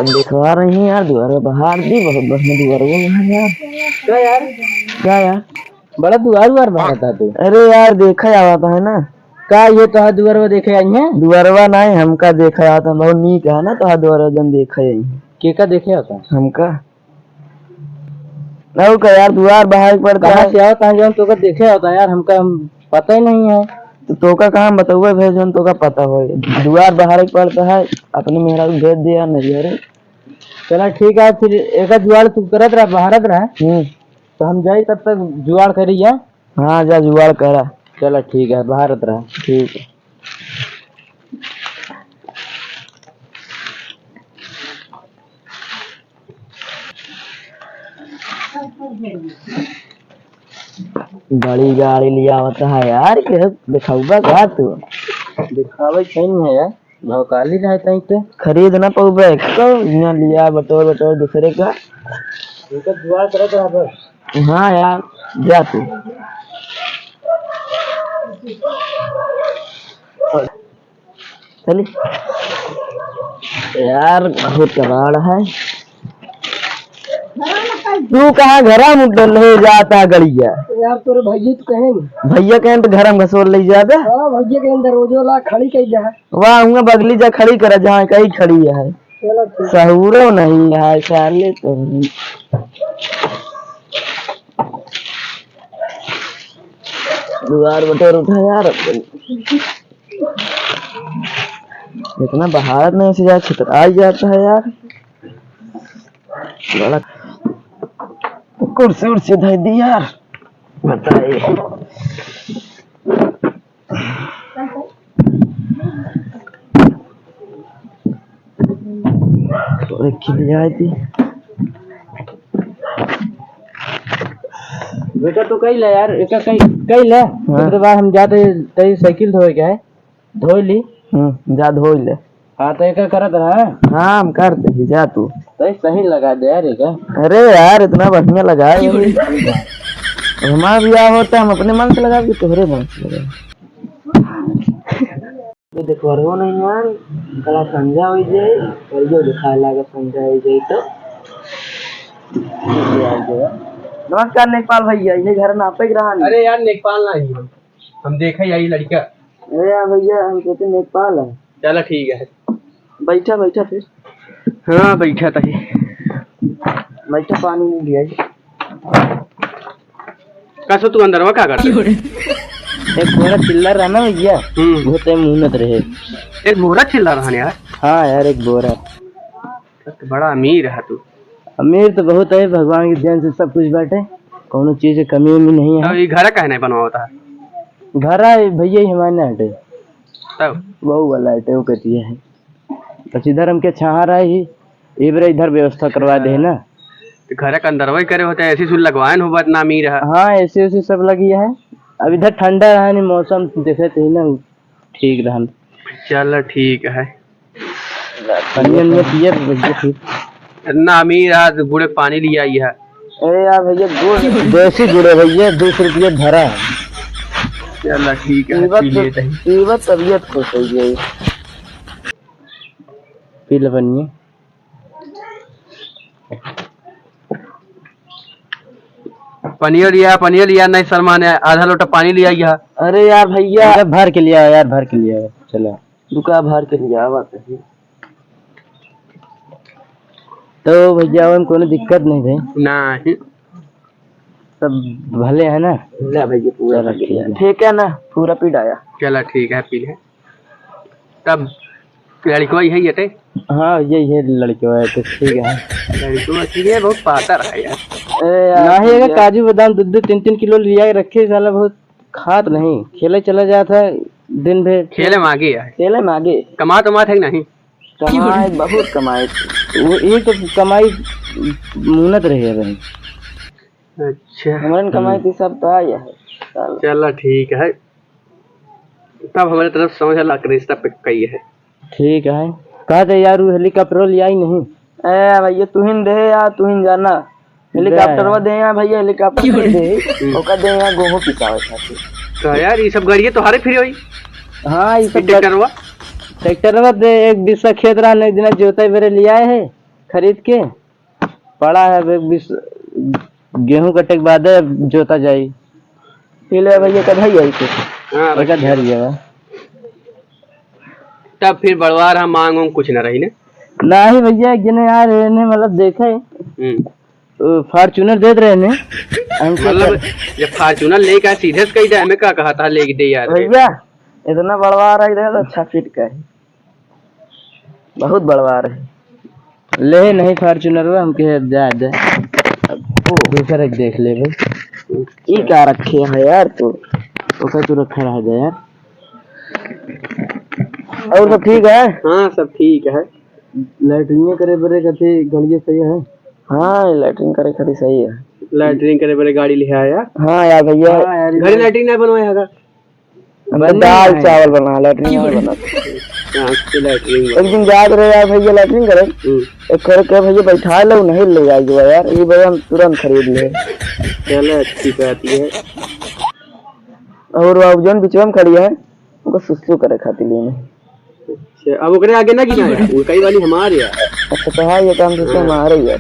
दिखवा रही है यार, द्वार बाहर दी बहुत बढ़िया द्वार वो है यार। क्या यार? क्या यार? बड़ा द्वार बाहर था तू? अरे यार देखा आता है ना। का ये तो द्वार देखे आई है? द्वारवा नहीं हमका देखा आता, बहुत नीक है ना तो द्वार जन देखा आई के का देखे आता हमका नहीं का यार। द्वार बाहर पड़ता है। कहाँ से आता है जन तो का देखे आता यार, हमका पता ही नहीं है। तो का कहाँ बताओ भाई जन तो का पता हो। द्वार बाहर पड़ता है, अपने मेहरा को भेज दिया नहीं। अरे चला ठीक है, फिर एक जुआड़ तू करत रहा बाहरत रहा तो हम जाई तब तक जुआड़ करी है। हाँ जा जुगाड़ करा। चला ठीक है, बाहरत रहा। ठीक है। बड़ी गाड़ी लिया होता है यार के दिखाऊबा का तू? दिखावे नहीं है यार, भौकाली रहता है खरीद ना पऊबे तो यहाँ लिया बटोर बटोर दूसरे का। जुआड़ करत रहा बस। हाँ यार जा तू। चली यार बहुत कबाड़ है। तू कहाँ घरा मुद्दल ले जाता गड़िया यार तोरे भैया तो कहेंगे भैया कहें तो घर में घसोर ले जाता। हाँ भैया के अंदर रोजो ला खड़ी कही जा वाह हूँ बगली जा खड़ी कर जहाँ कहीं खड़ी है। चलो ठीक। सहूरो नहीं है साले तो। द्वार बटोर उठा यार, इतना बहारत नहीं से जा छितरा जाता है यार। बड़ा कुर्सी उर्सी धर दी यार। बताइए खिल जाए थी बेटा तो कही ले यार, एक कही ले। उसके बाद हम जाते तेरी साइकिल धोए क्या है, धो ली। जा धो ले। हाँ तो एक करत रहा। हाँ हम कर दे जा तू। तो सही लगा दे यार एक। अरे यार इतना बढ़िया लगा है। हमारा ब्याह होता है हम अपने मन से लगा के तोहरे मन से लगा। तो देखो रो नहीं यार, कला संजा हो जाए और जो दिखा लगा संजा हो जाए तो। नमस्कार नेकपाल भैया, ये घर में आपे रहा। अरे यार नेकपाल ना ही हम देखा यही लड़का। अरे यार भैया हम कहते नेकपाल है। चलो ठीक है, बैठा बैठा फिर। हाँ बैठा था ही। बैठा पानी नहीं दिया। कैसे तू अंदर क्या करता? एक बोरा चिल्ला रहा ना भैया, वो तो मुंह रहे। एक बोरा चिल्ला रहा यार? हाँ यार एक बोरा। तो बड़ा अमीर है तू। अमीर तो बहुत है, भगवान की देन से सब कुछ बैठे, कोनो चीज की कमी उमी नहीं है। ये घर का नहीं बनवा होता है? घर है भैया ही हमारे हटे तब बहू वाला हटे वो कहती है। बस इधर हम क्या छाहा रहा ही इधर व्यवस्था करवा दे ना। तो घर के अंदर वही करे होते ऐसी सुन लगवाए हो बात ना अमीर है। हाँ ऐसे वैसे सब लगी है। अब इधर ठंडा है नहीं, मौसम देखे थे ना ठीक रहा। चल ठीक है। इतना अमीर है गुड़े पानी लिया ही है। अरे यार भैया गुड़ देसी गुड़ है भैया, 2 रुपये भरा है। चल ठीक है, तबीयत खुश हो गई। पी ले बनिए। पनीर लिया नहीं सलमान है, आधा लोटा पानी लिया गया। अरे यार भैया भर के लिया यार, भर के लिया। चलो दुका भर के लिया बात है तो भैया हम कोनो दिक्कत नहीं है। नहीं सब भले है ना। ले भैया पूरा ठीक है ना, पूरा पी डाया। चला ठीक है, पी ले। तब लड़को है ये? हाँ ये लड़को है तो ठीक है। लड़को है बहुत पातर है यार। नहीं है काजू बादाम दूध 3-3 किलो लिया रखे, साला बहुत खात नहीं। खेले चला जाता है दिन भर। खेले मांगे है, खेले मांगे। कमा है नहीं? कमाए बहुत कमाए, वो ये तो कमाई मुनत रही है भाई। अच्छा हमारे कमाई थी सब तो आया है। चलो ठीक है, तब हमारे तरफ समझ ला रिश्ता पे कही है। ठीक है कहा थे यार हेलीकॉप्टर लिया ही नहीं। ए भैया तुहिन दे यार, तुहिन जाना हेलीकॉप्टर वो दे यार भैया, हेलीकॉप्टर दे ओका दे यार गोहो पिसावे खातिर। तो यार ये सब गाड़ियां तो हारे फ्री होई। हाँ ये सब ट्रैक्टर हुआ ट्रैक्टर में दे एक बिस्सा खेत रहा नहीं दिन जोता मेरे ले आए है खरीद के पड़ा है। अब एक बिस गेहूं कटे के बाद जोता जाई ले भैया कद है यही हाँ का धर गया तब फिर बड़वार हम मांग वांग कुछ न रही ने। नहीं भैया गिने यार ने मतलब देखे फॉर्च्यूनर दे रहे ने मतलब जब फॉर्च्यूनर लेके आए सीधे से कही दे हमें क्या कहा था लेके दे यार। भैया इतना बड़वा रहा है तो अच्छा फिट का है, बहुत बड़वा है। ले नहीं फॉर्च्यूनर हमके जा दे दूसरा एक देख ले भाई ये क्या रखे है यार तू? ओके तू रखा रह जा यार। और सब ठीक है? हाँ सब ठीक है। लैट्रिन करे बरे कथे गलिए सही है। हाँ लैट्रिन करे खरी सही है। लैट्रिन करे बड़े गाड़ी ले आया। हाँ यार भैया घर लैट्रिन नहीं बनवाया है हमने दाल चावल बना लैट्रिन नहीं बना। लैट्रिन एक दिन याद रहे यार भैया लैट्रिन करे एक करे के भैया बैठा लो नहीं ले जाएगी यार ये भैया हम तुरंत खरीद ले। चलो अच्छी बात है। और अब जौन बिचवा में खड़ी है उनको सुसु करे खातिर लेने। अच्छा अब ओकरे आगे ना गिना है वो कई वाली हमारे यार। अच्छा तो हाँ ये काम दूसरे हमारे ही है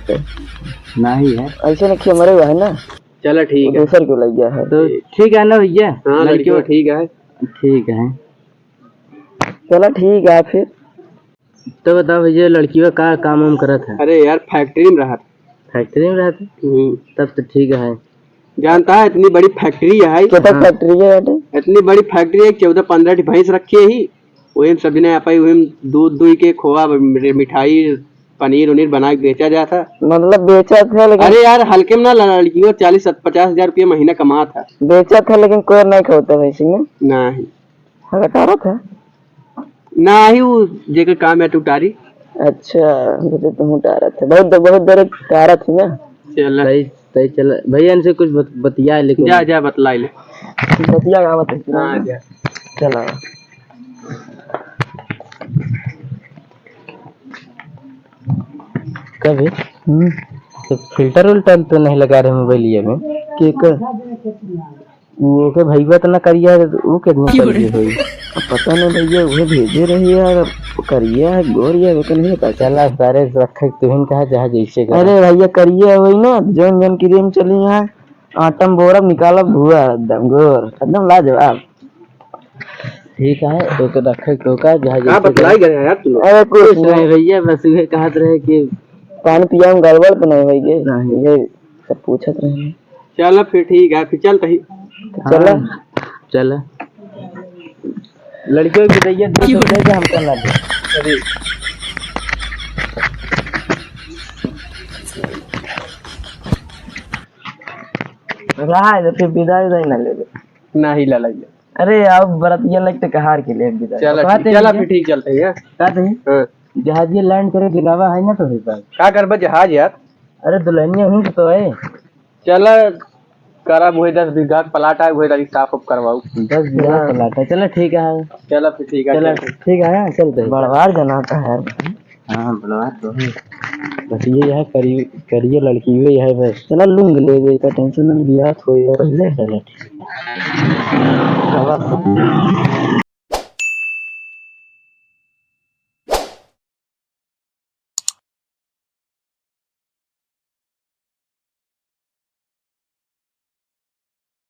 नहीं है ऐसे नहीं हमारे हुआ है ना। चलो ठीक है दूसर क्यों लग गया है तो ठीक है ना भैया। हाँ लड़की ठीक है। ठीक है चलो ठीक है फिर। तो बताओ भैया लड़की का क्या काम वाम करा था? अरे यार फैक्ट्री में रहा। फैक्ट्री में रहता तब तो ठीक है। जानता है इतनी बड़ी फैक्ट्री है। कितना फैक्ट्री है बेटे? इतनी बड़ी फैक्ट्री है 14-15 भैंस रखी है ही वही सब्जी ने आप वही दूध दूध के खोआ मिठाई पनीर उनीर बना के बेचा जाता। मतलब बेचा था लेकिन अरे यार हल्के में ना लड़की 40-50 हजार रुपया महीना कमा था। बेचा था लेकिन कोई नहीं खाता वैसे में नहीं हटारा था ना ही वो जेकर काम है टुटारी। अच्छा मुझे तुम उतारा था बहुत देर उतारा थी ना। चल सही सही चल भैया इनसे कुछ बतिया लेकिन जा जा बतला ले। बतिया का बता हाँ जा चला कभी तो फिल्टर उल्टर तो नहीं लगा रहे मोबाइल में के कर वो के भैया तो ना करिए वो कितनी करिए हुई पता नहीं भैया वो भेजे रही यार करिए है गोरिया वो नहीं पता। चला सारे रखे तुहिन कहा जहाँ जैसे कर। अरे भैया करिए वही ना जौन जौन क्रीम चली यहाँ आटम बोरा निकाला भुआ एकदम गोर एकदम लाजवाब। ठीक है एक रखे तो का जहाँ क्या जैसे बतलाई गया यार तू। अरे कुछ नहीं भैया बस ये कहत रहे कि पानी पिया में गड़बड़ तो नहीं होगी ये सब पूछत रहे। चलो फिर ठीक है फिर चल तही चला चल लड़कियों की दैया दे हम चला दे। रहा है तो फिर विदाई ना ले ले। ना ही लड़ाई। अरे अब बरतिया लगते कहार के लिए विदाई चलो चलो फिर ठीक चलते हैं। कहते हैं हाँ जहाज ये लैंड करे दिलावा है ना तो क्या कर जहाज यार। अरे दुल्हनिया हूँ तो है चल करा वही 10 बीघा प्लाट है वही तरी साफ उफ करवाऊ 10 बीघा प्लाट। चलो ठीक है चलो फिर ठीक है। चलो ठीक है चलते बड़वार जनाता है। हाँ बड़वा तो है बस ये है करिए लड़की हुई है बस। चला लूंग ले गई का टेंशन नहीं लिया थोड़ी पहले। चलो ठीक